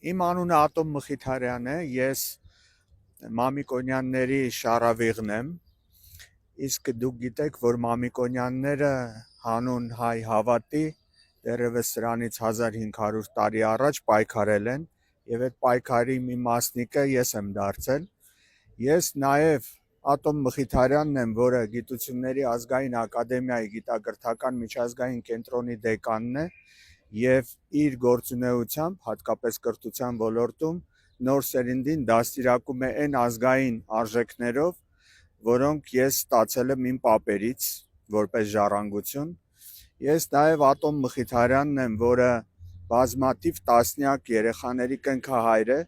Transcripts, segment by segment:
Իմ անունը Ատոմ Մխիթարյան է, ես Մամիկոնյանների շառավիղն եմ, իսկ դուք գիտեք, որ Մամիկոնյանները հանուն հայ հավատի դեռևս սրանից 1500 տարի առաջ պայքարել են և այդ պայքարի մի մասնիկը ես եմ դարձել։ Ես նաև Ատոմ Մխիթարյանն եմ, որը Գիտությունների ազգային ակադեմիայի գիտակրթական միջազգային կենտրոնի դեկանն է և իր գործունեությամբ, հատկապես կրթության ոլորտում, նոր սերնդին դաստիարակում է այն ազգային արժեքներով, որոնք ես ստացել եմ իմ պապերից որպես ժառանգություն։ Ես նաև Ատոմ Մխիթարյանն եմ, որը բազմաթիվ տասնյակ երեխաների կնքահայր է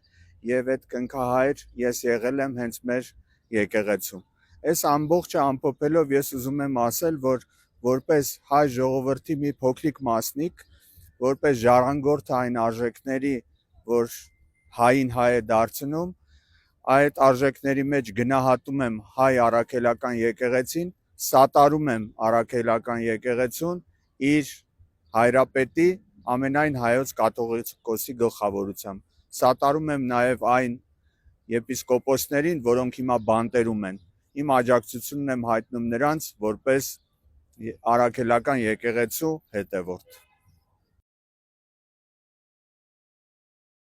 և այդ կնքահայր ես եղել եմ հենց մեր եկեղեցում։ Այս ամբողջը ամփոփելով ես ուզում եմ ասել, որ որպես հայ ժողովրդի մի փոքրիկ մասնիկ, որպես ժառանգորդ այն արժեքների, որ հային հայ է դարձնում, այդ արժեքների մեջ գնահատում եմ հայ առաքելական եկեղեցին, սատարում եմ առաքելական եկեղեցուն իր հայրապետի ամենայն հայոց կաթողիկոսի գլխավորությամբ, սատարում եմ նաև այն եպիսկոպոսներին, որոնք հիմա բանտերում են, իմ աջակցությունն եմ հայտնում նրանց որպես առաքելական եկեղեցու հետևորդ։